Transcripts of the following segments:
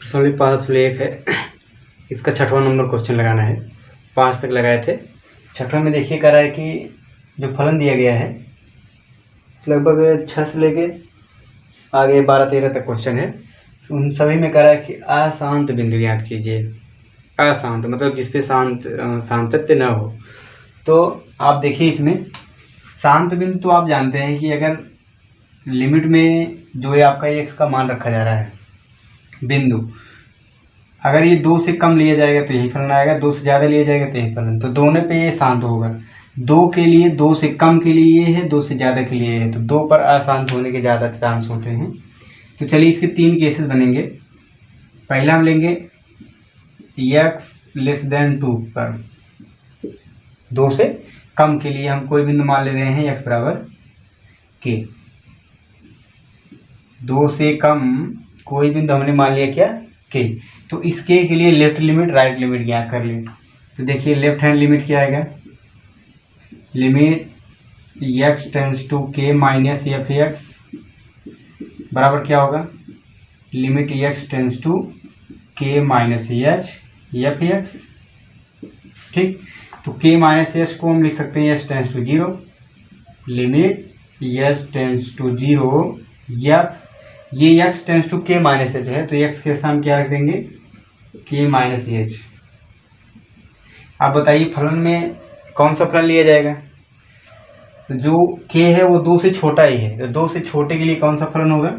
समझ 5 है, इसका 6वां नंबर क्वेश्चन लगाना है। 5 तक लगाए थे, 6वां में देखिए कह रहा है कि जो फलन दिया गया है लगभग 6 से लेके आगे 12-13 तक क्वेश्चन है। उन सभी में कह रहा है कि अशांत बिंदु याद कीजिए। अशांत मतलब जिसपे सातत्य न हो। तो आप देखिए इसमें शांत बिंदु तो आप जानते हैं कि अगर लिमिट में जो है आपका x का मान रखा जा रहा है बिंदु, अगर ये 2 से कम लिया जाएगा तो यही फलन आएगा, 2 से ज़्यादा लिया जाएगा तो यही फलन। तो दोनों पे ये शांत होगा। 2 के लिए 2 से कम के लिए ये है, 2 से ज़्यादा के लिए है, तो 2 पर अशांत होने के ज़्यादा चांस होते हैं। तो चलिए इसके 3 केसेस बनेंगे। पहला हम लेंगे x <2 पर 2 से कम के लिए हम कोई बिंदु मान ले रहे हैं x बराबर k। 2 से कम कोई बिंदु हमने मान लिया क्या k। तो इस k के लिए लेफ्ट लिमिट राइट लिमिट ज्ञात कर लें। तो देखिए लेफ्ट हैंड लिमिट क्या आएगा, limit x tends to k minus f(x) बराबर क्या होगा, limit x tends to k minus f(x). ठीक, तो k माइनस h को हम लिख सकते हैं h tends to 0, limit h tends to 0 f। ये x tends to k minus h है, तो x के स्थान क्या रख देंगे k माइनस h। आप बताइए फलन में कौन सा फलन लिया जाएगा। तो जो k है वो 2 से छोटा ही है, तो 2 से छोटे के लिए कौन सा फलन होगा,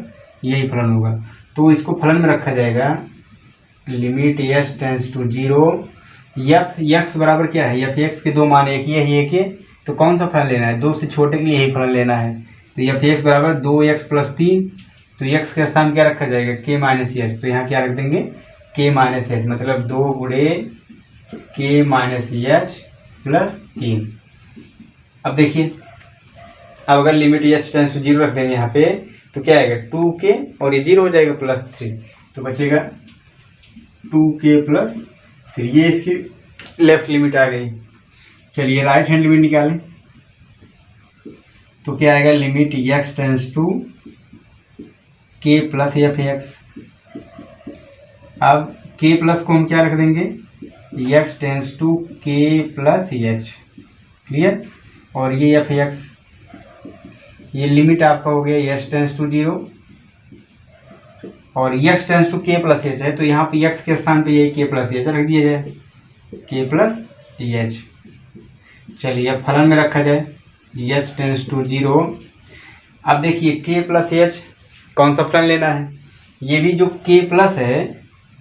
यही फलन होगा। तो इसको फलन में रखा जाएगा limit h tends to 0 f x बराबर क्या है, f(x) के 2 मान एक ही है, एक ही। तो कौन सा फलन लेना है, 2 से छोटे के लिए यही फलन लेना है। तो f(x) बराबर 2x + 3। तो x के स्थान क्या रखा जाएगा k माइनस h। तो यहाँ क्या रख देंगे k माइनस h, मतलब 2 × k माइनस h + 3। अब देखिए अब अगर लिमिट h टेंड्स टू 0 रख देंगे यहाँ पे तो क्या आएगा 2k और ये 0 हो जाएगा +3, तो बचेगा 2k + 3। ये इसकी लेफ्ट लिमिट आ गई। चलिए राइट हैंड लिमिट निकालें तो क्या आएगा, limit x tends to k + f(x). अब k प्लस को हम क्या रख देंगे, x tends to k + h। Clear. और ये f(x), ये लिमिट आपका हो गया x टेंड्स टू 0 और x tends to k + h है, तो यहाँ पे x के स्थान पे ये k + h रख दिया जाए, k + h। चलिए अब फलन में रखा जाए h टेंड्स टू 0। अब देखिए k + h कौन सा फलन लेना है, ये भी जो k प्लस है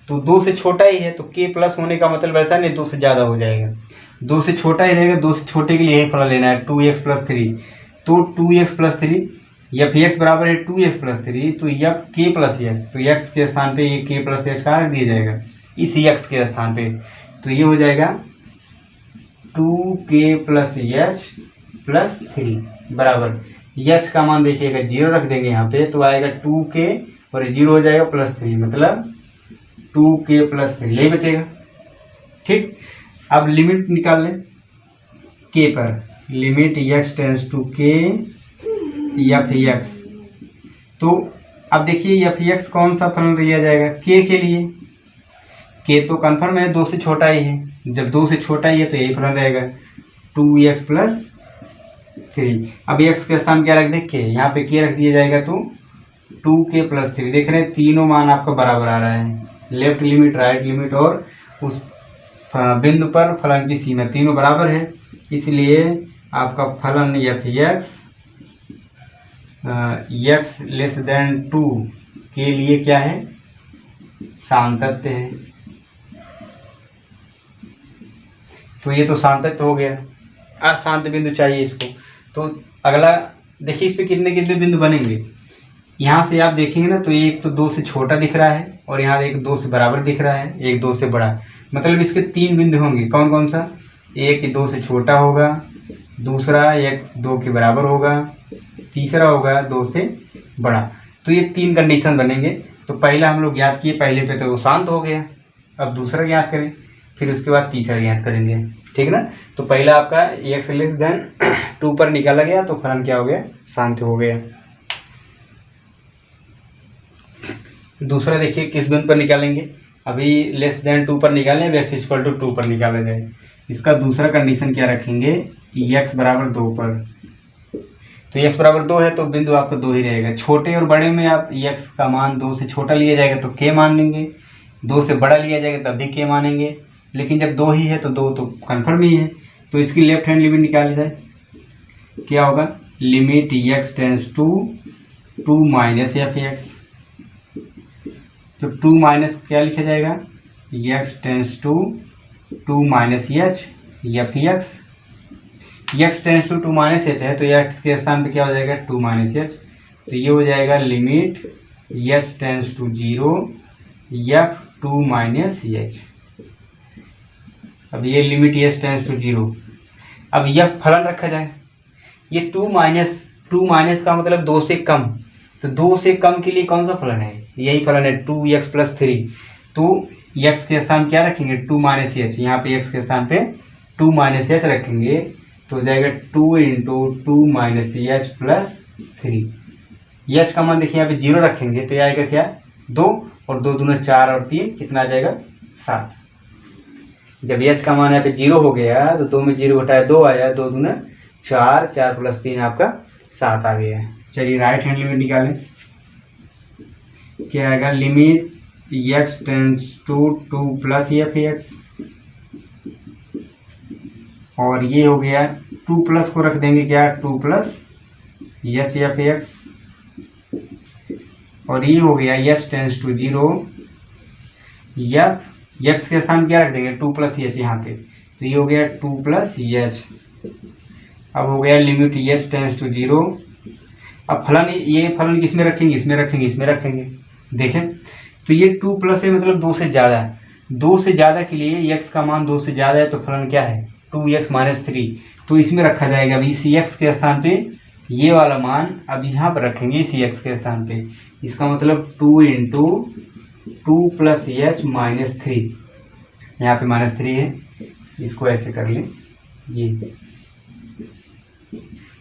तो 2 से छोटा ही है, तो k प्लस होने का मतलब ऐसा नहीं 2 से ज़्यादा हो जाएगा, 2 से छोटा ही रहेगा। 2 से छोटे के लिए यही फलन लेना है 2x + 3। तो 2x + 3 f(x) बराबर है 2x + 3, तो f k + h। तो x के स्थान पे ये k + h कहाँ दिया जाएगा, इसी x के स्थान पे। तो ये हो जाएगा 2k + h + 3 बराबर h का मान देखिएगा 0 रख देंगे यहाँ पे, तो आएगा 2k और 0 हो जाएगा +3, मतलब 2k + 3 यही बचेगा। ठीक, अब लिमिट निकाल लें k पर, limit x tends to k f(x). तो अब देखिए f(x) कौन सा फलन लिया जाएगा k के लिए, k तो कन्फर्म है 2 से छोटा ही है, जब 2 से छोटा ही है तो यही फलन रहेगा 2x + 3। अब x के स्थान क्या रख दें k, यहाँ पे k रख दिया जाएगा तो 2k + 3। देख रहे हैं तीनों मान आपका बराबर आ रहा है, लेफ्ट लिमिट राइट लिमिट और उस बिंदु पर फलन की सीमा तीनों बराबर है, इसलिए आपका फलन f(x) x < 2 के लिए क्या है, सातत्य है। तो ये तो सातत्य हो गया, अशांत बिंदु चाहिए इसको। तो अगला देखिए इस पे कितने कितने बिंदु बनेंगे। यहाँ से आप देखेंगे ना तो एक तो 2 से छोटा दिख रहा है और यहाँ एक 2 से बराबर दिख रहा है, एक 2 से बड़ा, मतलब इसके 3 बिंदु होंगे। कौन कौन सा, एक 2 से छोटा होगा, दूसरा एक 2 के बराबर होगा, तीसरा होगा 2 से बड़ा। तो ये 3 कंडीशन बनेंगे। तो पहला हम लोग ज्ञात किए, पहले पे तो वो शांत हो गया, अब दूसरा ज्ञात करें, फिर उसके बाद तीसरा ज्ञात करेंगे। ठीक ना। तो पहला आपका x < 2 पर निकाला गया तो फलन क्या हो गया, शांत हो गया। दूसरा देखिए किस बिंदु पर निकालेंगे, अभी लेस देन 2 पर निकालें, अभी x इक्वल टू 2 पर निकाला जाए। इसका दूसरा कंडीशन क्या रखेंगे, x बराबर 2 पर। तो x बराबर 2 है तो बिंदु आपका 2 ही रहेगा। छोटे और बड़े में आप x का मान 2 से छोटा लिया जाएगा तो k मान लेंगे, 2 से बड़ा लिया जाएगा तब भी k मानेंगे, लेकिन जब 2 ही है तो 2 तो कन्फर्म ही है। तो इसकी लेफ्ट हैंड लिमिट निकाली जाए, क्या होगा, limit x tends to 2 minus F x. तो 2 माइनस क्या लिखा जाएगा, x tends to 2 minus H F x. x tends to 2 minus h है तो x के स्थान पे क्या हो जाएगा, 2 माइनस एच। तो ये हो जाएगा limit h tends to 0 f 2 minus h. अब ये लिमिट h टेंस टू 0। अब यह फलन रखा जाए, ये 2 माइनस का मतलब 2 से कम, तो 2 से कम के लिए कौन सा फलन है, यही फलन है 2x प्लस 3। तो x के स्थान क्या रखेंगे, 2 माइनस एच, यहाँ पे x के स्थान पे 2 माइनस एच रखेंगे तो हो जाएगा 2 into 2 minus H plus 3। H का मान देखिए यहाँ पे 0 रखेंगे तो ये आएगा क्या, 2 और 2 दूना 4 और 3 कितना आ जाएगा, 7। जब एच का मान यहाँ पे 0 हो गया तो 2 में 0 घटाया 2 आया, 2 दूना 4, 4 प्लस 3 आपका 7 आ गया। चलिए राइट हैंड लिमिट निकालें, क्या आएगा, limit x tends to 2 plus F x, और ये हो गया 2 प्लस को रख देंगे क्या, 2 प्लस एच एफ एक्स, और ये हो गया h tends to 0 F x के स्थान क्या रख देंगे, 2 प्लस एच यहाँ पे, तो ये हो गया 2 प्लस एच। अब हो गया लिमिट h टेंस टू 0। अब फलन, ये फलन किसमें रखेंगे, इसमें रखेंगे, इसमें रखेंगे। देखें तो ये 2 प्लस है मतलब 2 से ज़्यादा है, 2 से ज़्यादा के लिए x का मान 2 से ज़्यादा है तो फलन क्या है, 2x माइनस 3, तो इसमें रखा जाएगा। अभी इसी x के स्थान पे ये वाला मान अब यहाँ पर रखेंगे, इसी x के स्थान पे, इसका मतलब 2 इंटू 2 प्लस एच माइनस 3, यहाँ पे माइनस 3 है, इसको ऐसे कर लें ये।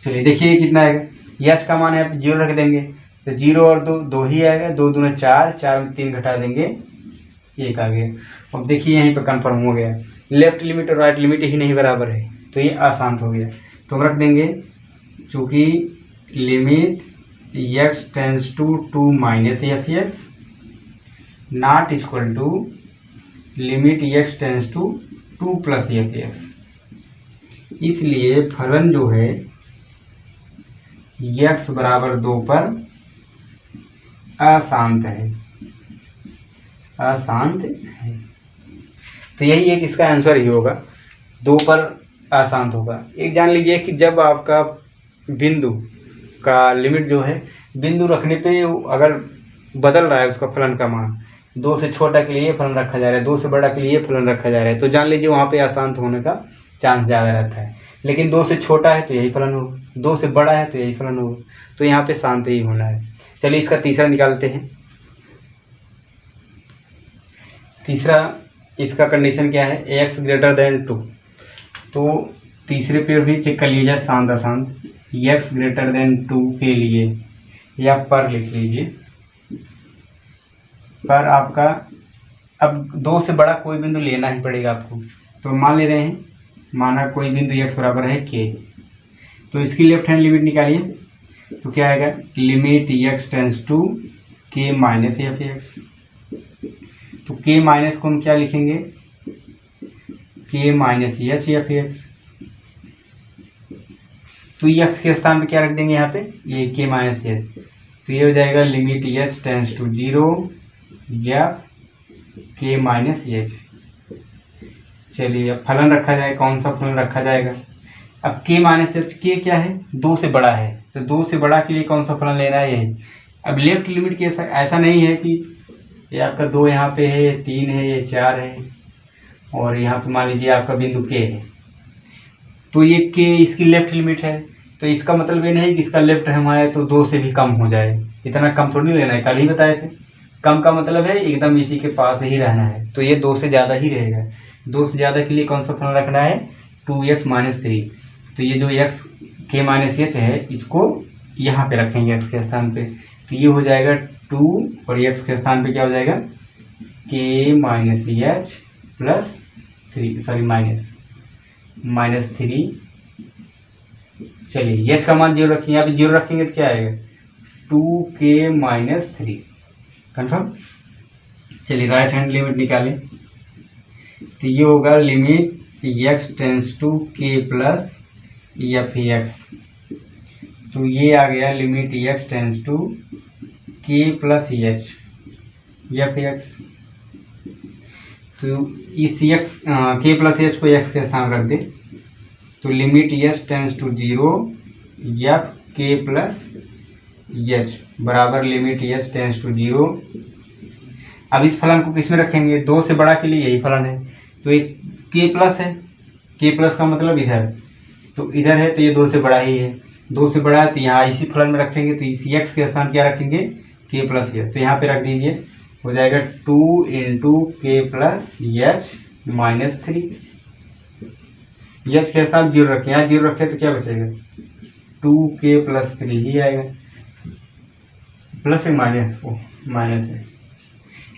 चलिए देखिए कितना आएगा, एच का मान है 0 रख देंगे तो 0 और 2 2 ही आएगा, 2 दूना 4, 4 में 3 घटा देंगे 1 आ गया। अब देखिए यहीं पर कंफर्म हो गया, लेफ्ट लिमिट और राइट लिमिट ही नहीं बराबर है तो ये आसान हो गया। तो हम रख देंगे चूँकि limit x tends to 2 minus F x not equal to limit x tends to 2 plus F x, इसलिए फलन जो है x बराबर 2 पर अशांत है, अशांत है। तो यही एक इसका आंसर ही होगा, 2 पर अशांत होगा। एक जान लीजिए कि जब आपका बिंदु का लिमिट जो है, बिंदु रखने पे अगर बदल रहा है उसका फलन का मान, 2 से छोटा के लिए फलन रखा जा रहा है, 2 से बड़ा के लिए फलन रखा जा रहा है, तो जान लीजिए वहाँ पे अशांत होने का चांस ज़्यादा रहता है। लेकिन 2 से छोटा है तो यही फलन होगा, 2 से बड़ा है तो यही फलन होगा, तो यहाँ पे शांत ही होना है। चलिए इसका तीसरा निकालते हैं। तीसरा इसका कंडीशन क्या है, x ग्रेटर देन 2, तो तीसरे पे भी चेक कर लीजिए शांत अशांत। x ग्रेटर देन 2 के लिए या पर लिख लीजिए, पर आपका अब 2 से बड़ा कोई बिंदु लेना ही पड़ेगा आपको। तो मान ले रहे हैं, माना कोई बिंदु x बराबर है k, तो इसकी लेफ्ट हैंड लिमिट निकालिए, तो क्या आएगा, limit x tends to k minus F x. तो k माइनस को हम क्या लिखेंगे, k minus H F x. तो x के स्थान पे क्या रख देंगे यहाँ पे, ये k माइनस एच, तो ये हो जाएगा limit h tends to 0 f k minus h. चलिए अब फलन रखा जाए, कौन सा फलन रखा जाएगा। अब k माइनस एच, k क्या है, 2 से बड़ा है, तो 2 से बड़ा के लिए कौन सा फलन लेना है, यही। अब लेफ्ट लिमिट के ऐसा नहीं है कि ये आपका 2 यहाँ पे है, 3 है, ये 4 है, और यहाँ पे मान लीजिए आपका बिंदु k है, तो ये k इसकी लेफ्ट लिमिट है, तो इसका मतलब ये नहीं कि इसका लेफ्ट हमारे तो 2 से भी कम हो जाए, इतना कम थोड़ी लेना है, कल ही बताए थे। कम का मतलब है एकदम इसी के पास ही रहना है, तो ये 2 से ज़्यादा ही रहेगा। 2 से ज़्यादा के लिए कौन सा फलन रखना है, 2x माइनस 3, तो ये जो x k माइनस एच है इसको यहाँ पे रखेंगे x के स्थान पे, तो ये हो जाएगा 2 और एक्स के स्थान पे क्या हो जाएगा के minus H plus 3 sorry minus 3। चलिए एच का मान 0 रखेंगे, यहाँ पे 0 रखेंगे तो क्या आएगा 2k माइनस 3 कन्फर्म। चलिए राइट हैंड लिमिट निकालें तो ये होगा limit x tends to k plus F x. तो ये आ गया limit x tends to k plus h F x. तो इस x k प्लस एच को x के स्थान रख दे तो limit x tends to 0 f k plus h बराबर लिमिट x टेंस टू 0। अब इस फलन को किस में रखेंगे, 2 से बड़ा के लिए यही फलन है तो एक k प्लस है, k प्लस का मतलब इधर, तो इधर है तो ये 2 से बड़ा ही है, 2 से बड़ा है तो यहाँ इसी फलन में रखेंगे तो इसी x के स्थान क्या रखेंगे k प्लस एच। तो यहाँ पे रख दीजिए, हो जाएगा 2 इंटू के प्लस एच माइनस 3। एच के साथ 0 रखें, यहाँ 0 रखें तो क्या बचेगा 2k प्लस 3 ही आएगा, प्लस है माइनस माइनस है,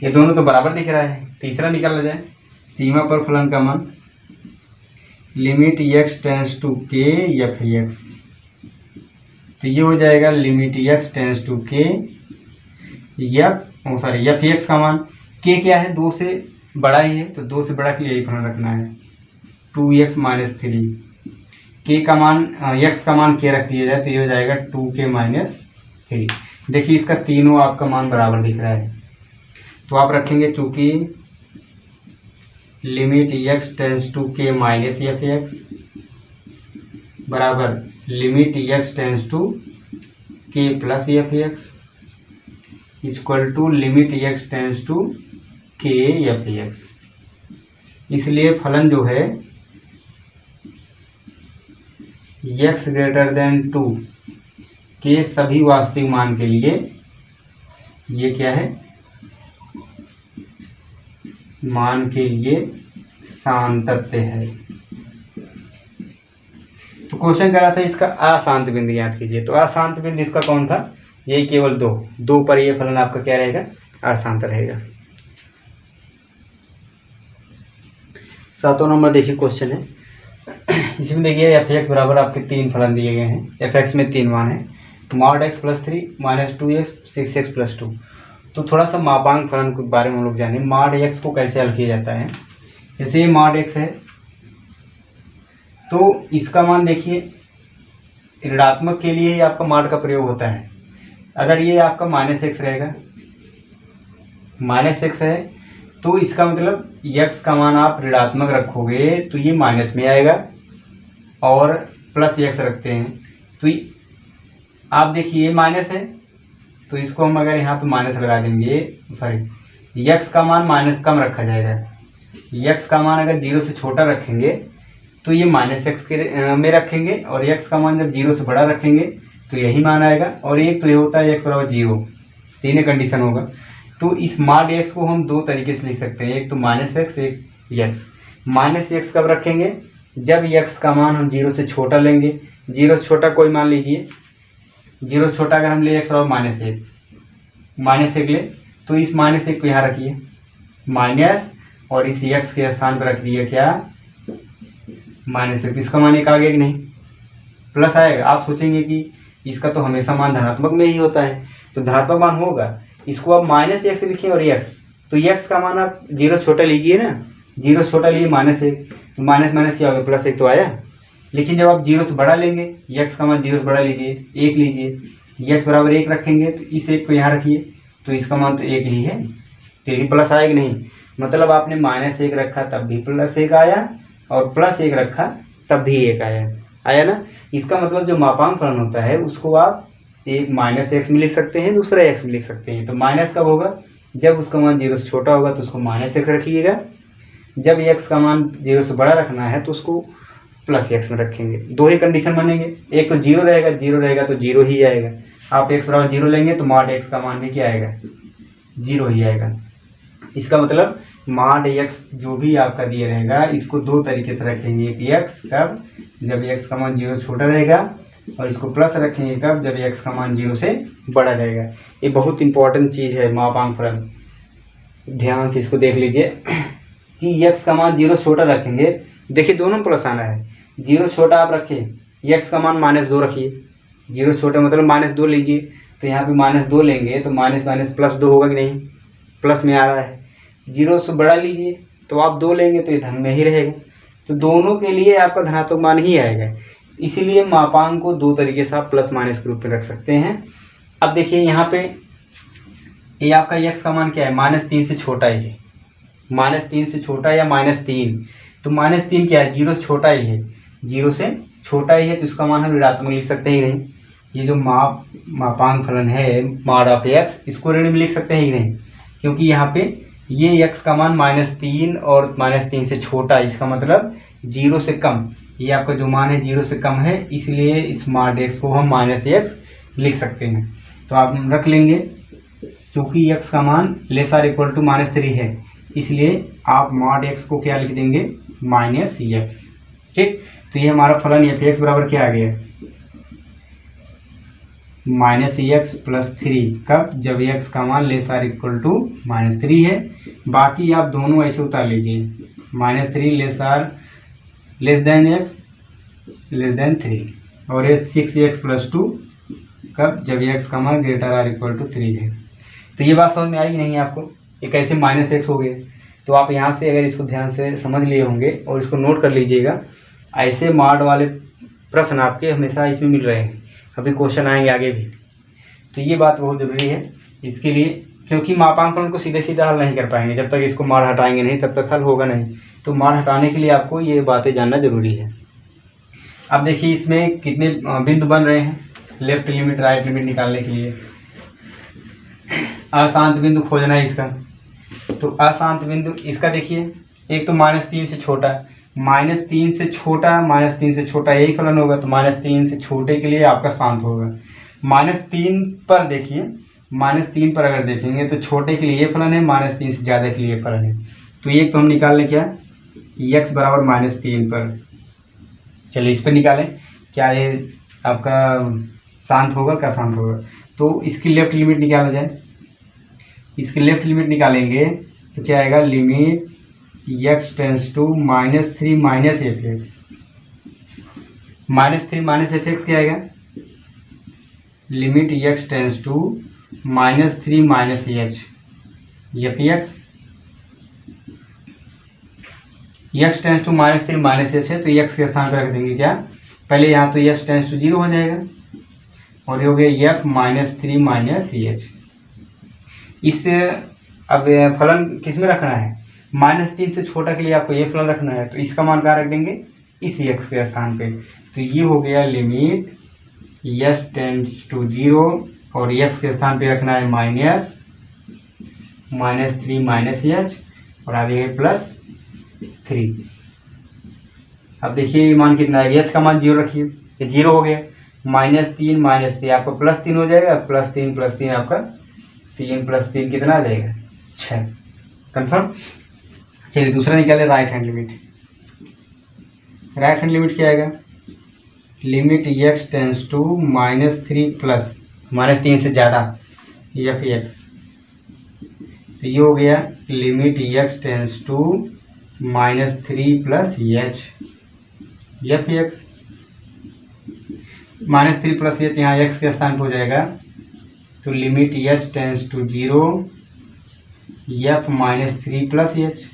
ये दोनों तो बराबर दिख रहा है। तीसरा निकाला जाए सीमा पर फलन का मान limit x tends to k F x. तो ये हो जाएगा limit x tends to k F x का मान k क्या है 2 से बड़ा ही है तो 2 से बड़ा के लिए यही फलन रखना है 2x माइनस 3। k का मान x का मान k रख दिया जाए तो ये हो जाएगा 2k माइनस 3। देखिए इसका तीनों आपका मान बराबर दिख रहा है तो आप रखेंगे चूंकि limit x tends to k minus F X बराबर limit x tends to k plus F X equal to limit x tends to k F x. इसलिए फलन जो है x ग्रेटर देन 2 के सभी वास्तविक मान के लिए ये क्या है, मान के लिए शांतत्य है। तो क्वेश्चन कह रहा था इसका अशांत बिंदु याद कीजिए, तो अशांत बिंदु इसका कौन था, यही केवल 2 पर ये फलन आपका क्या रहेगा अशांत रहेगा। 7वां नंबर देखिए क्वेश्चन है, इसमें देखिए एफ एक्स बराबर आपके 3 फलन दिए गए हैं, एफ एक्स में 3 मान है mod x plus 3 minus 2x 6x plus 2। तो थोड़ा सा मापांक फलन के बारे में हम लोग जानें, मॉड एक्स को कैसे हल किया जाता है। जैसे ये मॉड एक्स है तो इसका मान देखिए ऋणात्मक के लिए ही आपका मॉड का प्रयोग होता है। अगर ये आपका माइनस एक्स रहेगा, माइनस एक्स है तो इसका मतलब x का मान आप ऋणात्मक रखोगे तो ये माइनस में आएगा और प्लस x रखते हैं तो आप देखिए ये माइनस है तो इसको हम अगर यहाँ पे माइनस लगा देंगे, सॉरी x का मान माइनस कम रखा जाएगा, x का मान अगर 0 से छोटा रखेंगे तो ये माइनस एक्स के में रखेंगे और x का मान जब 0 से बड़ा रखेंगे तो यही मान आएगा। और एक तो ये होता है x बराबर 0, तीनों कंडीशन होगा। तो इस मॉड x को हम 2 तरीके से लिख सकते हैं, एक तो माइनस एक्स एक x। माइनस एक्स कब रखेंगे, जब x का मान हम 0 से छोटा लेंगे, 0 से छोटा कोई मान लीजिए, 0 से छोटा अगर हम ले x बराबर माइनस 1 ले तो इस माइनस 1 को यहाँ रखिए माइनस और इस x के स्थान पर रख दिए क्या माइनस 1। इसका मान 1 आ गया कि नहीं, प्लस आएगा। आप सोचेंगे कि इसका तो हमेशा मान धनात्मक में ही होता है तो धनात्मक मान होगा, इसको आप माइनस 1 से लिखिए और x तो x का मान आप 0 से छोटा लीजिए ना, 0 से छोटा लिए माइनस 1 तो माइनस माइनस क्या होगा प्लस 1 तो आया। लेकिन जब आप 0 से बड़ा लेंगे, x का मान 0 से बड़ा लीजिए 1 लीजिए, x बराबर 1 रखेंगे तो इस 1 को यहाँ रखिए तो इसका मान तो 1 ही है तो यही प्लस आएगा नहीं। मतलब आपने माइनस 1 रखा तब भी प्लस 1 आया और प्लस 1 रखा तब भी 1 आया ना। इसका मतलब जो मापांक फलन होता है उसको आप एक माइनस एक्स में लिख सकते हैं, दूसरा एक्स में लिख सकते हैं। तो माइनस कब होगा, जब उसका मान 0 से छोटा होगा तो उसको माइनस एक्स रखिएगा, जब एक्स का मान 0 से बड़ा रखना है तो उसको प्लस एक्स में रखेंगे। 2 ही कंडीशन बनेंगे, एक तो 0 रहेगा तो 0 ही आएगा। आप एक्स बराबर 0 लेंगे तो मॉड एक्स का मान भी क्या आएगा 0 ही आएगा। इसका मतलब मॉड एक्स जो भी आपका दिया रहेगा इसको 2 तरीके से रखेंगे, एक एक्स कब जब एक्स का मान 0 से छोटा रहेगा और इसको प्लस रखेंगे कब, जब x का मान 0 से बड़ा रहेगा। ये बहुत इंपॉर्टेंट चीज़ है मापांक फलन, ध्यान से इसको देख लीजिए कि x का मान 0 छोटा रखेंगे। देखिए दोनों प्लस आना है, 0 छोटा आप रखिए, x का मान -2 रखिए, 0 छोटा मतलब -2 लीजिए, तो यहाँ पे -2 लेंगे तो माइनस माइनस +2 होगा कि नहीं, प्लस में आ रहा है। 0 से बड़ा लीजिए तो आप 2 लेंगे तो ये धन में ही रहेगा, तो दोनों के लिए आपका धनात्मक मान ही आएगा। इसीलिए मापांक को दो तरीके से आप प्लस माइनस के रूप में रख सकते हैं। अब देखिए यहाँ पे ये आपका x का मान क्या है, -3 से छोटा ही है, -3 से छोटा या -3, तो -3 क्या है, 0 से छोटा ही है, 0 से छोटा ही है, तो इसका मान हम ऋणात्मक लिख सकते ही नहीं। ये जो मापांक फलन है मॉड ऑफ x, इसको ऋण में लिख सकते हैं ही नहीं, क्योंकि यहाँ पे ये x का मान -3 और -3 से छोटा, इसका मतलब 0 से कम, ये आपका जो मान है 0 से कम है, इसलिए इस मॉड x को हम -x लिख सकते हैं। तो आप रख लेंगे, क्योंकि x का मान <= -3 है, इसलिए आप मॉड x को क्या लिख देंगे, -x। ठीक, तो ये हमारा फलन f(x) बराबर क्या आ गया, -x + 3, कब, जब x का मान <=-3 है। बाकी आप दोनों ऐसे उतार लीजिए, -3 x <3, और ये 6x + 2, कब, जब x का मान >= 3 है। तो ये बात समझ में आई नहीं आपको, ये कैसे -x हो गए। तो आप यहाँ से अगर इसको ध्यान से समझ लिए होंगे और इसको नोट कर लीजिएगा, ऐसे मॉड वाले प्रश्न आपके हमेशा इसमें मिल रहे हैं, अभी क्वेश्चन आएंगे आगे भी। तो ये बात बहुत ज़रूरी है इसके लिए, क्योंकि मापांक फलन को सीधे सीधा हल नहीं कर पाएंगे जब तक इसको मॉड हटाएंगे नहीं, तब तक हल होगा नहीं। तो मॉड हटाने के लिए आपको ये बातें जानना जरूरी है। अब देखिए इसमें कितने बिंदु बन रहे हैं, लेफ्ट लिमिट राइट लिमिट निकालने के लिए अशांत बिंदु खोजना है इसका। तो अशांत बिंदु इसका देखिए, एक तो -3 से छोटा, -3 से छोटा यही फलन होगा, तो -3 से छोटे के लिए आपका शांत होगा। -3 पर देखिए, -3 पर अगर देखेंगे तो छोटे के लिए ये फलन है, -3 से ज़्यादा के लिए फलन है। तो एक तो हम निकाल लें क्या, x बराबर -3 पर, चलिए इस पर निकालें, क्या ये आपका शांत होगा, क्या शांत होगा। तो इसकी लेफ्ट लिमिट निकाला जाए, इसकी लेफ्ट लिमिट निकालेंगे तो क्या आएगा, limit x tends to -3 - f(x), -3 - f(x) क्या आएगा, limit x tends to -3 - h f(x), x tends to -3 - h है, तो x के स्थान पर रख देंगे क्या, पहले यहाँ तो x टेंस टू 0 हो जाएगा, और ये हो गया f -3 - h। इससे अब फलन किस में रखना है, -3 से छोटा के लिए आपको ये फलन रखना है, तो इसका मान कहाँ रख देंगे, इस x के स्थान पे। तो ये हो गया लिमिट s टेंस टू 0, और x के स्थान पे रखना है -3 - h, और आगे है +3। अब देखिए ये मान कितना है, h का मान 0 रखिए, ये 0 हो गया, -3 - 3 आपका +3 हो जाएगा, +3 आपका 3 + 3 कितना आ जाएगा, 6, कन्फर्म। चलिए दूसरा निकाले, right hand limit. Right hand limit क्या आएगा, limit x tends to -3 plus -3 से ज़्यादा f(x), तो ये हो गया limit x tends to -3 + h f(x), -3 + h यहाँ x के स्थान पर हो जाएगा, तो limit h tends to 0 f -3 + h।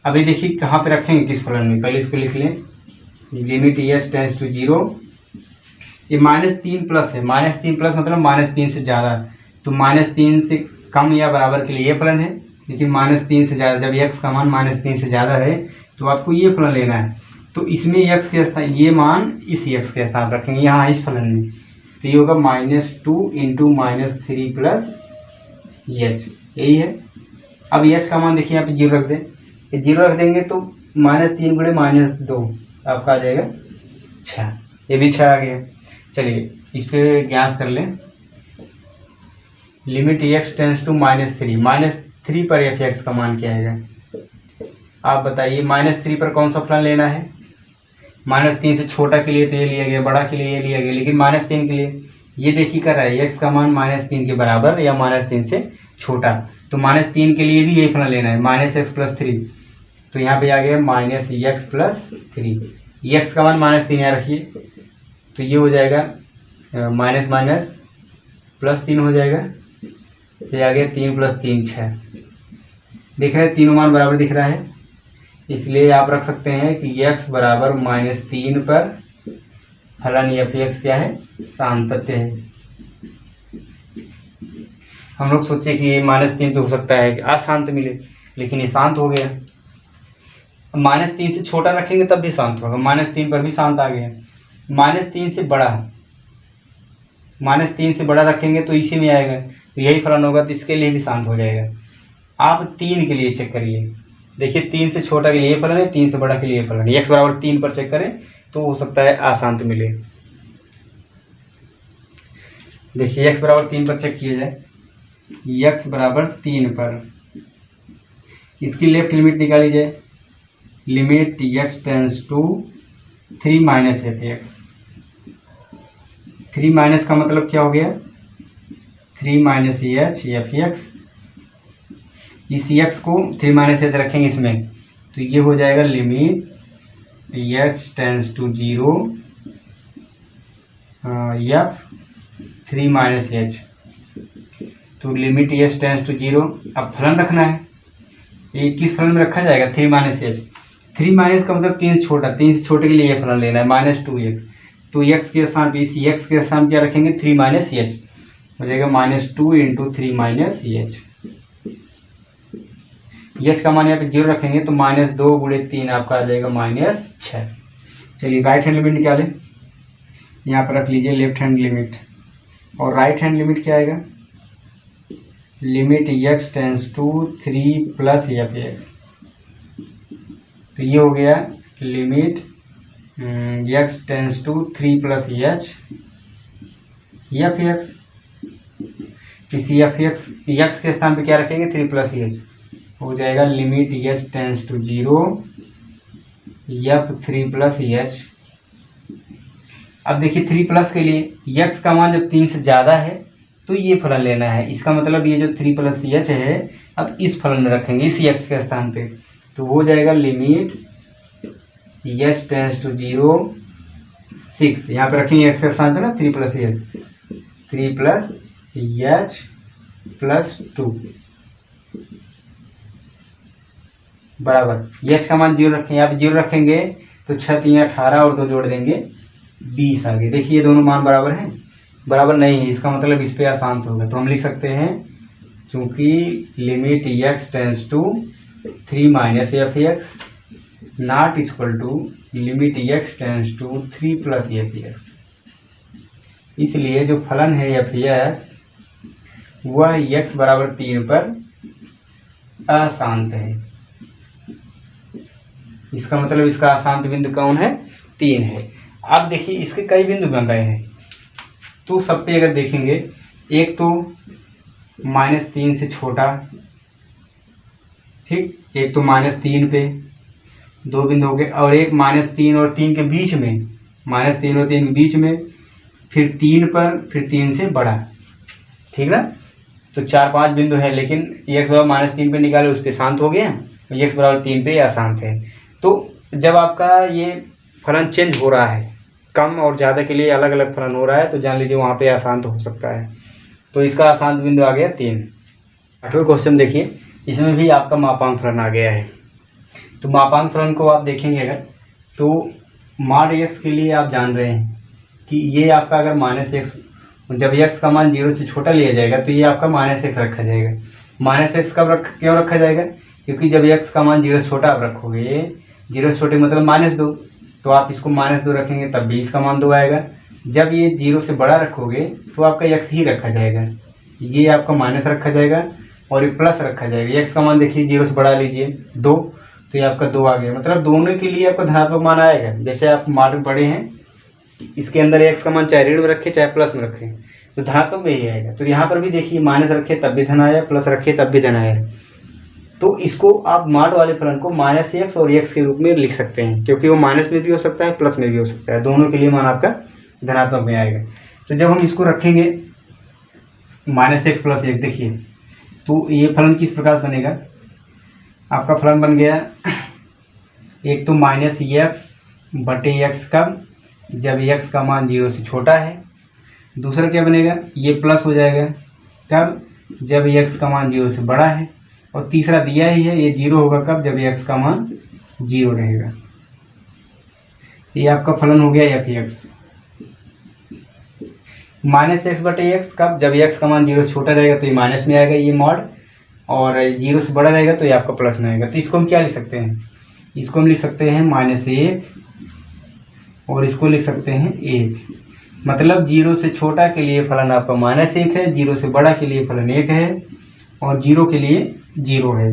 अभी देखिए कहाँ पे रखेंगे, किस फलन में, पहले इसको लिख लें, लिमिट h टेंस टू 0, ये -3 प्लस है, -3 प्लस मतलब -3 से ज़्यादा, तो -3 से कम या बराबर के लिए ये फलन है, लेकिन -3 से ज़्यादा, जब x का मान -3 से ज़्यादा है तो आपको ये फलन लेना है। तो इसमें x के स्थान, ये मान इस x के स्थान रखेंगे यहाँ इस फलन में, तो ये होगा -2 × -3 + h, यही है। अब h का मान देखिए यहाँ पे 0 रख दें, ये 0 रख देंगे तो -3 × -2 आपका आ जाएगा 6, ये भी 6 आ गया। चलिए इस पर ज्ञात कर लें, लिमिट x टेंस टू -3 पर f(x) का मान क्या आएगा, आप बताइए। -3 पर कौन सा फलन लेना है, -3 से छोटा के लिए तो ये लिया गया, बड़ा के लिए ये लिया गया, लेकिन -3 के लिए ये देखिए कर रहा है x का मान -3 के बराबर या -3 से छोटा। तो -3 के लिए भी यही फलन लेना है, -x+3। तो यहाँ पे आ गया -x+3। x का मान -3 यहाँ रखिए, तो ये हो जाएगा माइनस माइनस +3 हो जाएगा। तो ये आ गया 3 + 3 6। दिख रहा है तीनों मान बराबर दिख रहा है, इसलिए आप रख सकते हैं कि x बराबर -3 पर फलन f(x) क्या है, सान्तत्य है। हम लोग सोचे कि ये -3 पे हो सकता है कि अशांत मिले, लेकिन ये शांत हो गया। -3 से छोटा रखेंगे तब भी शांत होगा, -3 पर भी शांत आ गया। -3 से बड़ा, -3 से बड़ा रखेंगे तो इसी में आएगा, तो यही फलन होगा, तो इसके लिए भी शांत हो जाएगा। आप 3 के लिए चेक करिए, देखिए 3 से छोटा के लिए फलन है, 3 से बड़ा के लिए फलन है। x बराबर 3 पर चेक करें तो हो सकता है अशांत मिले। देखिए x बराबर 3 पर चेक किया जाए, x बराबर 3 पर इसकी लेफ्ट लिमिट निकाली जाए, limit x tends to 3 - f(x). 3 minus का मतलब क्या हो गया, 3 - h f(x). इस x को 3 - h रखेंगे इसमें, तो ये हो जाएगा limit x tends to 0 f 3 - h। तो लिमिट x टेंस टू 0। अब फलन रखना है, ये किस फलन में रखा जाएगा, 3 - h। 3 माइनस का मतलब 3 से छोटा, 3 से छोटे के लिए ये फलन लेना है, -2x। तो x के स्थान पे, इस x के स्थान क्या रखेंगे, 3 - h हो जाएगा, -2 × 3 - h। h का मान यहाँ पे 0 रखेंगे तो -2 × 3 आपका आ जाएगा -6। चलिए राइट हैंड लिमिट निकालें, यहाँ पर रख लीजिए लेफ्ट हैंड लिमिट, और राइट हैंड लिमिट क्या आएगा, limit x tends to 3 + f(x). तो ये हो गया limit x tends to 3 + h f(x). किसी x के स्थान पे क्या रखेंगे, 3 + h हो जाएगा, limit h tends to 0 f 3 + h। अब देखिए 3 के लिए x का मान जब 3 से ज़्यादा है तो ये फलन लेना है, इसका मतलब ये जो 3 + h है अब इस फलन में रखेंगे, इस x के स्थान पे, तो हो जाएगा लिमिट h टेंस टू 0 6। यहाँ पे रखेंगे x के स्थान पे ना 3 + h, 3 + h + 2 बराबर h का मान 0 रखेंगे, यहाँ पे 0 रखेंगे तो 6 × 3 = 18 और 2 जोड़ देंगे 20 आगे। देखिए ये दोनों मान बराबर हैं, बराबर नहीं है, इसका मतलब इस पे अशांत होगा। तो हम लिख सकते हैं क्योंकि limit x tends to 3 - f(x) not equal to limit x tends to 3 + f(x), इसलिए जो फलन है f(x) वह x बराबर 3 पर अशांत है। इसका मतलब इसका अशांत बिंदु कौन है, 3 है। अब देखिए इसके कई बिंदु बन रहे हैं, तो सब पे अगर देखेंगे, एक तो -3 से छोटा, ठीक, एक तो -3 पे 2 बिंदु हो गए, और एक -3 और 3 के बीच में, -3 और 3 के बीच में, फिर 3 पर, फिर 3 से बड़ा, ठीक ना। तो 4-5 बिंदु है, लेकिन x बराबर -3 पे निकाले उस पर शांत हो गए, x बराबर 3 पे अशांत है। तो जब आपका ये फलन चेंज हो रहा है, कम और ज़्यादा के लिए अलग अलग फलन हो रहा है, तो जान लीजिए वहाँ पे अशांत हो सकता है। तो इसका अशांत बिंदु आ गया 3। 8वें क्वेश्चन देखिए, इसमें भी आपका मापांक फलन आ गया है। तो मापांक फलन को आप देखेंगे अगर, तो mod x के लिए आप जान रहे हैं कि ये आपका अगर -x, जब x का मान 0 से छोटा लिया जाएगा तो ये आपका -x रखा जाएगा। -x कब क्यों रखा जाएगा, क्योंकि जब x का मान 0 से छोटा आप रखोगे, 0 से छोटे मतलब -2, तो आप इसको -2 रखेंगे तब भी इसका मान 2 आएगा। जब ये 0 से बड़ा रखोगे तो आपका x ही रखा जाएगा, ये आपका माइनस रखा जाएगा और ये प्लस रखा जाएगा। x का मान देखिए 0 से बढ़ा लीजिए 2, तो ये आपका 2 आ गया। मतलब दोनों के लिए आपका धनात्मक मान आएगा। जैसे आप मान बड़े हैं, इसके अंदर x का मान चाहे ऋण में रखें चाहे प्लस में रखें तो धनात्मक में ही आएगा। तो यहाँ पर भी देखिए माइनस रखे तब भी धन आया, प्लस रखे तब भी धन आया। तो इसको आप मॉड वाले फलन को माइनस एक्स और एक्स के रूप में लिख सकते हैं, क्योंकि वो माइनस में भी हो सकता है प्लस में भी हो सकता है, दोनों के लिए मान आपका धनात्मक में आएगा। तो जब हम इसको रखेंगे माइनस एक्स प्लस एक, देखिए तो ये फलन किस प्रकार से बनेगा, आपका फलन बन गया एक तो माइनस एक्स बटे एक्स कब, जब एक्स का मान 0 से छोटा है। दूसरा क्या बनेगा, ये प्लस हो जाएगा कब, जब एक्स का मान 0 से बड़ा है। और तीसरा दिया ही है, ये 0 होगा कब, जब एक्स का मान 0 रहेगा। ये आपका फलन हो गया एफ एक्स। माइनस एक्स बटे एक्स कब, जब एक्स का मान 0 से छोटा रहेगा तो ये माइनस में आएगा ये मॉड, और 0 से बड़ा रहेगा तो ये आपका प्लस में आएगा। तो इसको हम क्या लिख सकते हैं, इसको हम लिख सकते हैं -1 और इसको लिख सकते हैं 1। मतलब 0 से छोटा के लिए फलन आपका -1 है, 0 से बड़ा के लिए फलन 1 है, और 0 के लिए 0 है।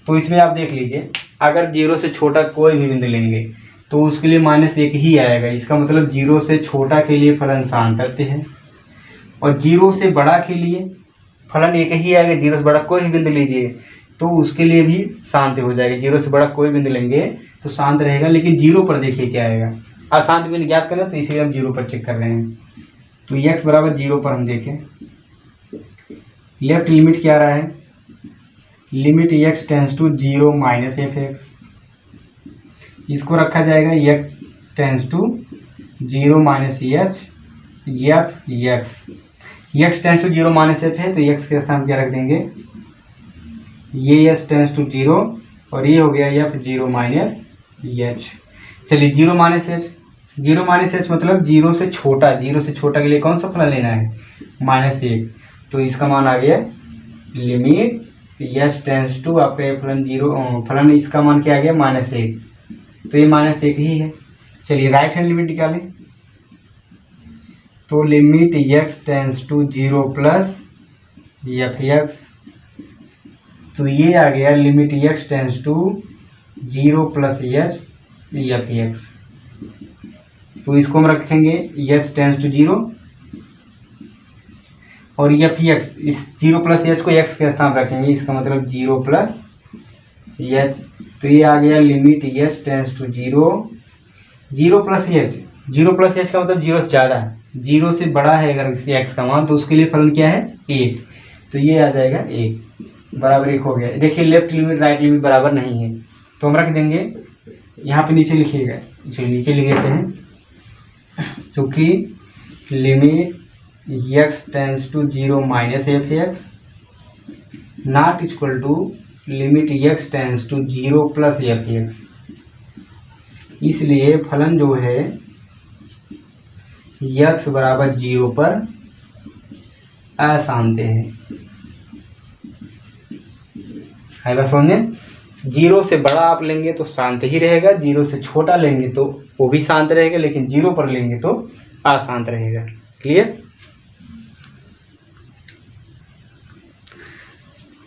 तो इसमें आप देख लीजिए, अगर 0 से छोटा कोई भी बिंदु लेंगे तो उसके लिए -1 ही आएगा। इसका मतलब 0 से छोटा के लिए फलन शांत रहते हैं, और 0 से बड़ा के लिए फलन 1 ही आएगा। 0 से बड़ा कोई भी बिंदु लीजिए तो उसके लिए भी शांत हो जाएगा। 0 से बड़ा कोई बिंदु लेंगे तो शांत रहेगा, लेकिन 0 पर देखिए क्या आएगा, अशांत बिंदु ज्ञात करना, तो इसलिए हम 0 पर चेक कर रहे हैं। तो x बराबर 0 पर हम देखें, लेफ्ट लिमिट क्या रहा है, limit x tends to 0 minus F x. इसको रखा जाएगा x tends to 0 minus H F x. x tends to 0 minus h है तो x के स्थान क्या रख देंगे, ये s टेंस टू 0 और ये हो गया एफ 0 माइनस एच। चलिए 0 माइनस एच, 0 माइनस एच मतलब 0 से छोटा, 0 से छोटा के लिए कौन सा फलन लेना है, -1। तो इसका मान आ गया लिमिट एच टेंस टू आपका फलन 0, फलन इसका मान क्या आ गया -1, तो ये -1 ही है। चलिए राइट हैंड लिमिट निकालें, तो limit x tends to 0 plus F x, तो ये आ गया limit x tends to 0 plus h F x. तो इसको हम रखेंगे x टेंस टू 0 और एफ एक्स, इस 0 प्लस एच को x के स्थान रखेंगे, इसका मतलब 0 प्लस एच। तो ये आ गया limit h tends to 0 plus h. 0 plus h का मतलब 0 से ज़्यादा है, 0 से बड़ा है अगर x का मान, तो उसके लिए फलन क्या है 1। तो ये आ जाएगा 1 बराबर 1 हो गया। देखिए लेफ्ट लिमिट राइट लिमिट बराबर नहीं है, तो हम रख देंगे यहाँ पे नीचे लिखिएगा, चलिए नीचे लिख देते हैं, चूँकि limit x tends to 0 minus F x not equal to limit x tends to 0 plus F x, इसलिए फलन जो है x बराबर 0 पर अशांत है। बस समझे, 0 से बड़ा आप लेंगे तो शांत ही रहेगा, 0 से छोटा लेंगे तो वो भी शांत रहेगा, लेकिन 0 पर लेंगे तो अशांत रहेगा। क्लियर।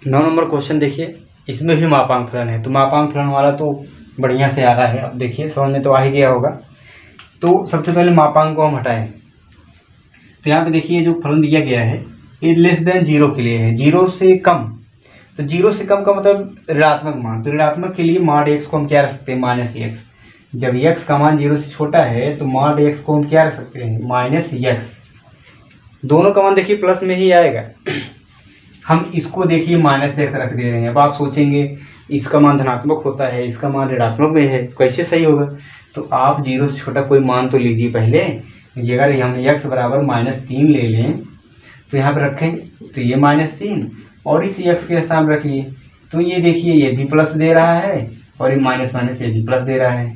9 नंबर क्वेश्चन देखिए, इसमें भी मापांक फलन है, तो मापांक फलन वाला तो बढ़िया से आ रहा है। अब देखिए समझ में तो आ ही गया होगा। तो सबसे पहले मापांक को हम हटाएं, तो यहाँ पे देखिए जो फलन दिया गया है ये लेस देन 0 के लिए है, 0 से कम। तो 0 से कम का मतलब ऋणात्मक मान, तो ऋणात्मक के लिए मॉड x को हम क्या रख सकते हैं -x। जब x का मान 0 से छोटा है तो मॉड x को हम क्या रख सकते हैं -x। दोनों का मान देखिए प्लस में ही आएगा, हम इसको देखिए -x रख दे रहे हैं। अब आप सोचेंगे इसका मान धनात्मक होता है, इसका मान ऋणात्मक में है, कैसे सही होगा। तो आप 0 से छोटा कोई मान तो लीजिए पहले। अगर हम x बराबर -3 ले लें तो यहाँ पर रखें तो ये -3 और इस x के स्थान रखिए, तो ये देखिए ये भी प्लस दे रहा है और ये माइनस माइनस ये भी प्लस दे रहा है।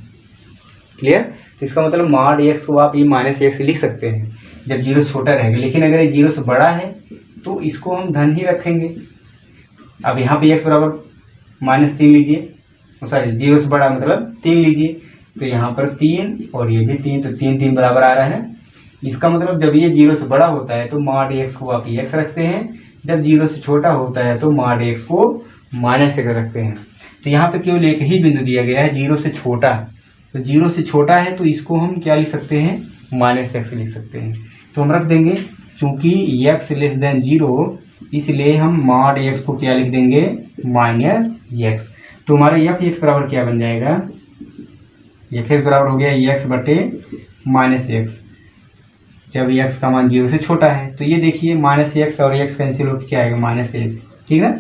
क्लियर। तो इसका मतलब मॉड x को आप ये -x लिख सकते हैं जब 0 से छोटा रहेगा, लेकिन अगर ये 0 से बड़ा है तो इसको हम धन ही रखेंगे। अब यहाँ पे x बराबर -3 लीजिए, सॉरी 0 से बड़ा मतलब 3 लीजिए, तो यहाँ पर 3 और ये भी 3, तो 3 3 बराबर आ रहा है। इसका मतलब जब ये 0 से बड़ा होता है तो मॉड x को आप x रखते हैं, जब 0 से छोटा होता है तो मॉड x को -1 रखते हैं। तो यहाँ पे केवल एक ही बिंदु दिया गया है 0 से छोटा, तो 0 से छोटा है तो इसको हम क्या लिख सकते हैं -x लिख सकते हैं। तो हम रख देंगे चूँकि x लेस देन 0, इसलिए हम मॉड x को क्या लिख देंगे एक्स। तो हमारे एफ एक्स बराबर क्या बन जाएगा, एफ एक्स बराबर हो गया एक्स बटे माइनस एक्स, जब एक्स का मान 0 से छोटा है। तो ये देखिए माइनस एक्स और एक्स कैंसिल होकर क्या आएगा, माइनस एक, ठीक है।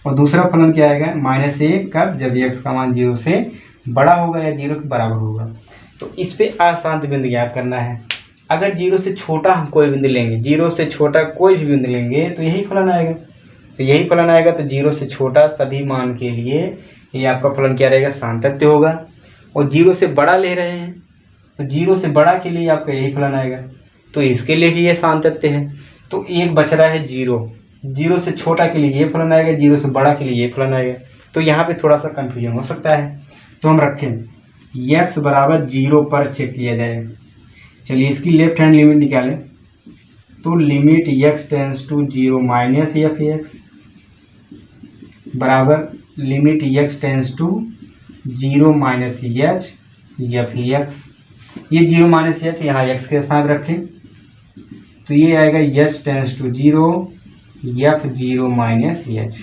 और दूसरा फलन क्या आएगा, माइनस एक का जब एक्स का मान 0 से बड़ा होगा या 0 के बराबर होगा। तो इस पे अशांत बिंदु ज्ञात करना है। अगर 0 से छोटा हम कोई बिंदु लेंगे, 0 से छोटा कोई भी बिंदु लेंगे तो यही फलन आएगा। तो यही फलन आएगा। तो 0 से छोटा सभी मान के लिए ये आपका फलन क्या रहेगा, सान्तत्य होगा। और 0 से बड़ा ले रहे हैं तो 0 से बड़ा के लिए आपका यही फलन आएगा। तो इसके लिए भी ये सान्तत्य है। तो एक बच रहा है 0, 0 से छोटा के लिए ये फलन आएगा, 0 से बड़ा के लिए ये फलन आएगा। तो यहाँ पे थोड़ा सा कन्फ्यूजन हो सकता है। तो हम रखें x बराबर 0 पर चेक किया जाए। चलिए इसकी लेफ्ट हैंड लिमिट निकालें। तो limit x tends to 0 minus F X बराबर limit x tends to 0 minus H F X. ये 0 माइनस एच यहाँ x के साथ रखें तो ये आएगा x tends to 0 f 0 minus h.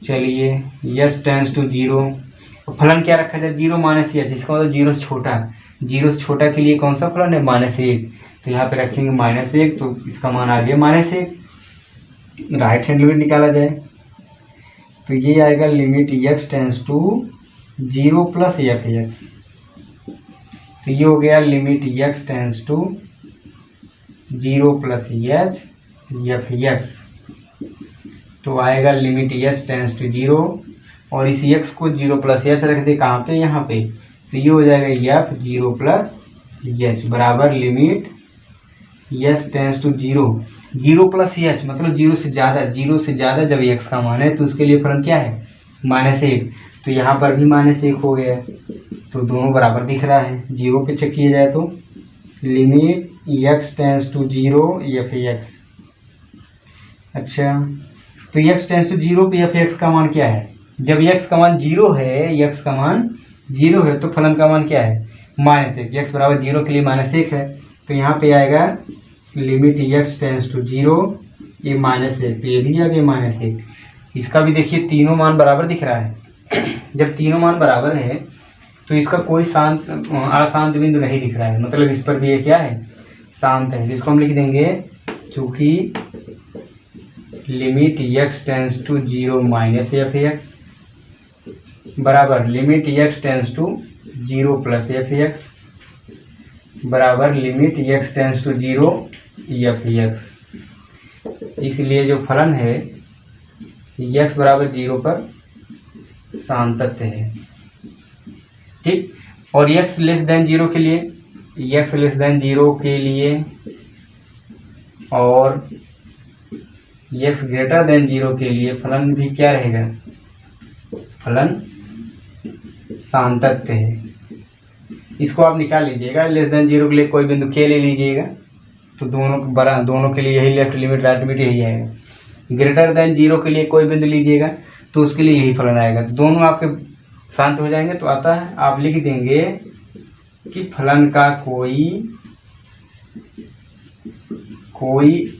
चलिए x टेंस टू 0, फलन क्या रखा जाए, 0 माइनस एच, इसका मतलब 0 से छोटा। 0 से छोटा के लिए कौन सा फलन है, माइनस एक। तो यहाँ पे रखेंगे माइनस एक, तो इसका मान आ गया माइनस एक। राइट हैंड लिमिट निकाला जाए तो ये आएगा limit x tends to 0 plus F x. तो ये हो गया limit x tends to 0 plus h F x. तो आएगा लिमिट x टेंस टू 0 और इस x को 0 प्लस एच रख दे कहाँ पे, यहाँ पे। तो ये हो जाएगा एफ 0 प्लस एच बराबर limit x tends to 0, 0 plus h मतलब 0 से ज़्यादा, 0 से ज़्यादा जब x का मान है तो उसके लिए फलन क्या है, माइनस एक। तो यहाँ पर भी माइनस एक हो गया है। तो दोनों बराबर दिख रहा है। 0 पे चेक किया जाए तो limit x tends to 0 F x. अच्छा तो x टेंस टू 0 पे एफ एक्स का मान क्या है, जब x का मान 0 है, x का मान 0 है तो फलन का मान क्या है, माइनस एक। x बराबर 0 के लिए माइनस एक है। तो यहाँ पे आएगा लिमिट x टेंस टू 0 ये माइनस एक, ये भी आ गया माइनस एक। इसका भी देखिए तीनों मान बराबर दिख रहा है। जब तीनों मान बराबर है तो इसका कोई अशांत बिंदु नहीं दिख रहा है, मतलब इस पर भी ये क्या है, शांत है। इसको हम लिख देंगे चूँकि limit x tends to 0 minus F X बराबर limit x tends to 0 plus F X बराबर limit x tends to 0 F x. इसलिए जो फलन है x बराबर 0 पर सान्तत्य है, ठीक। और x लेस देन 0 के लिए, x लेस देन 0 के लिए और x ग्रेटर देन 0 के लिए फलन भी क्या रहेगा, फलन सान्तत्य है। इसको आप निकाल लीजिएगा। लेस देन 0 के लिए कोई बिंदु k ले लीजिएगा तो दोनों के लिए यही लेफ्ट लिमिट राइट लिमिट यही आएगा। ग्रेटर देन 0 के लिए कोई बिंदु लीजिएगा तो उसके लिए यही फलन आएगा। तो दोनों आपके शांत हो जाएंगे। तो आता है आप लिख देंगे कि फलन का कोई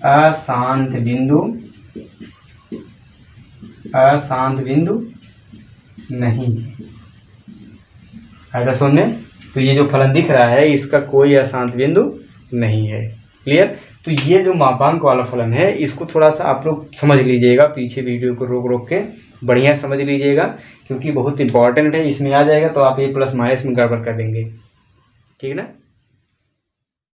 अशांत बिंदु नहीं है। ऐसा सुनने तो ये जो फलन दिख रहा है इसका कोई अशांत बिंदु नहीं है। क्लियर। तो ये जो मापांक वाला फलन है इसको थोड़ा सा आप लोग समझ लीजिएगा, पीछे वीडियो को रोक के बढ़िया समझ लीजिएगा क्योंकि बहुत इंपॉर्टेंट है। इसमें आ जाएगा तो आप ये प्लस माइनस में गड़बड़ कर देंगे, ठीक है ना।